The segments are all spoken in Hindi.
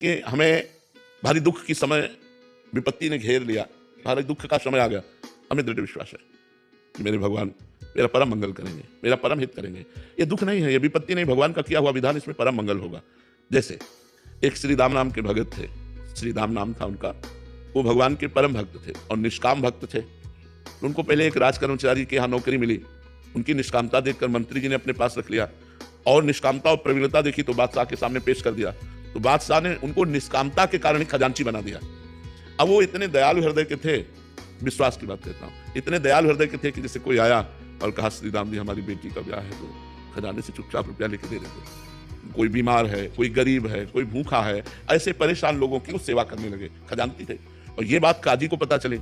कि हमें भारी दुख की समय विपत्ति ने घेर लिया, भारी दुख का समय आ गया, हमें दृढ़ विश्वास है कि मेरे भगवान मेरा परम मंगल करेंगे, मेरा परम हित करेंगे। ये दुख नहीं है, ये विपत्ति नहीं, भगवान का किया हुआ विधान, इसमें परम मंगल होगा। जैसे एक श्री राम नाम के भगत थे, श्री राम नाम था उनका, वो भगवान के परम भक्त थे और निष्काम भक्त थे। उनको पहले एक राज कर्मचारी के यहाँ नौकरी मिली, उनकी निष्कामता देखकर मंत्री जी ने अपने पास रख लिया और निष्कामता और प्रवीणता देखी तो बादशाह के सामने पेश कर दिया, तो बादशाह ने उनको निष्कामता के कारण ही खजांची बना दिया। अब वो इतने दयालु हृदय के थे, विश्वास की बात कहता हूँ, इतने दयालु हृदय के थे कि जैसे कोई आया और कहा श्री राम जी हमारी बेटी का ब्याह है तो खजाने से चुपचाप रुपया लेके दे देते। कोई बीमार है, कोई गरीब है, कोई भूखा है, ऐसे परेशान लोगों की वो सेवा करने लगे, खजानती थे। और ये बात काजी को पता चली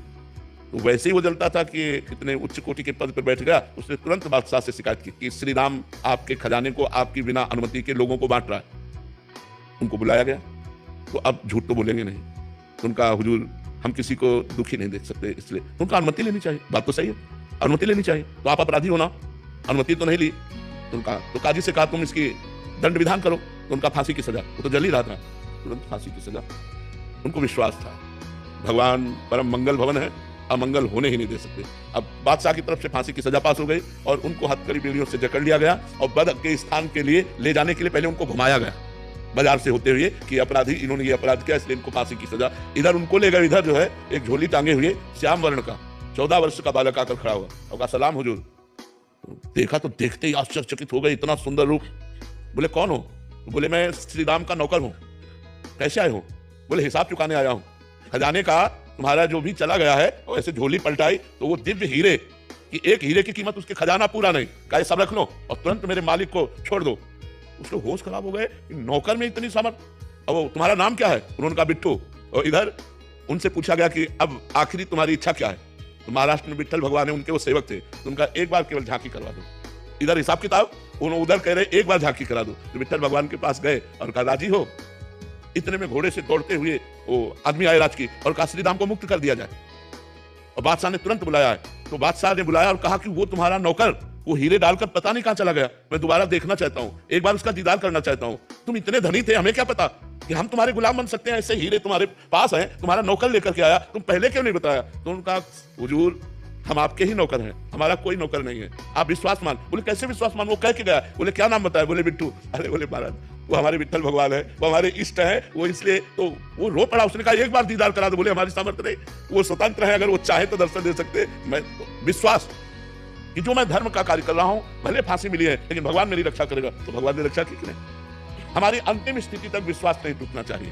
तो वैसे ही वो जलता था कि इतने उच्च कोटि के पद पर बैठ गया, उसने तुरंत बादशाह से शिकायत की कि श्री राम आपके खजाने को आपकी बिना अनुमति के लोगों को बांट रहा है। उनको बुलाया गया, तो अब झूठ तो बोलेंगे नहीं, तो उनका हुजूर हम किसी को दुखी नहीं देख सकते, इसलिए उनका अनुमति लेनी चाहिए। बात तो सही है, अनुमति लेनी चाहिए, तो आप अपराधी हो ना, अनुमति तो नहीं ली। तो काजी से कहा तुम इसकी दंड विधान करो, तो उनका फांसी की सजा, वो तो जल ही रहा था, तुरंत फांसी की सजा। उनको विश्वास था भगवान परम मंगल भवन है, अमंगल होने ही नहीं दे सकते। अब बादशाह की तरफ से फांसी की सजा पास हो गई और उनको हथकड़ी बेड़ियों से जकड़ लिया गया और बद के स्थान के लिए ले जाने के लिए पहले उनको घुमाया गया बाजार से होते हुए कि अपराधी, इन्होंने ये अपराध किया इसलिए इनको फांसी की सजा। इधर उनको ले गए, इधर जो है एक झोली टांगे हुए श्याम वर्ण का 14 वर्ष का बालक आकर खड़ा हुआ और कहा सलाम हुजूर। देखा तो देखते ही आश्चर्यचकित हो गए, इतना सुंदर रूप। बोले कौन हो? तो बोले मैं श्री राम का नौकर हूँ। कैसे आए हो? बोले हिसाब चुकाने आया हूँ, खजाने का तुम्हारा जो भी चला गया है। और ऐसे झोली पलटाई तो वो दिव्य हीरे कि एक हीरे की कीमत उसके खजाना पूरा नहीं, कहा सब रख लो और तुरंत मेरे मालिक को छोड़ दो। उसके होश खराब हो गए, नौकर में इतनी सामर्थ। अब वो तुम्हारा नाम क्या है? उन्होंने कहा बिट्टू। और इधर उनसे पूछा गया कि अब आखिरी तुम्हारी इच्छा क्या है? तो महाराष्ट्र में विट्ठल भगवान है, उनके वो सेवक थे, तो उनका एक बार केवल झांकी करवा दो। इधर हिसाब किताब, उन्होंने उधर कह रहे एक बार झांकी करा दो। तो विट्ठल भगवान के पास गए और कहा राजी हो? इतने में घोड़े से दौड़ते हुए वो आदमी आए राज की और कहा श्री राम को मुक्त कर दिया जाए। और बादशाह ने तुरंत बुलाया है, तो बादशाह ने बुलाया और कहा कि वो तुम्हारा नौकर वो हीरे डालकर पता नहीं कहां चला गया, मैं दोबारा देखना चाहता हूं, एक बार उसका दीदार करना चाहता हूं। तुम इतने धनी थे, हमें क्या पता कि हम तुम्हारे गुलाम बन सकते हैं, ऐसे हीरे तुम्हारे पास हैं, तुम्हारा नौकर लेकर के आया, तुम पहले क्यों नहीं बताया? तो उनका हुजूर हम आपके ही नौकर हैं, हमारा कोई नौकर नहीं है, आप विश्वास मान। बोले कैसे विश्वास मान? वो कह के गया। बोले क्या नाम बताया? बोले बिट्टू। अरे बोले महाराज वो हमारे विट्ठल भगवान है, वो हमारे इष्ट है, वो इसलिए तो वो रो पड़ा। उसने कहा एक बार दीदार करा दो। बोले हमारी सामर्थ्य नहीं, वो स्वतंत्र है, अगर वो चाहे तो दर्शन दे सकते। मैं विश्वास कि जो मैं धर्म का कार्य कर रहा हूं, भले फांसी मिली है लेकिन भगवान मेरी रक्षा करेगा। तो भगवान ने रक्षा की कि नहीं? हमारी अंतिम स्थिति तक विश्वास नहीं टूटना चाहिए।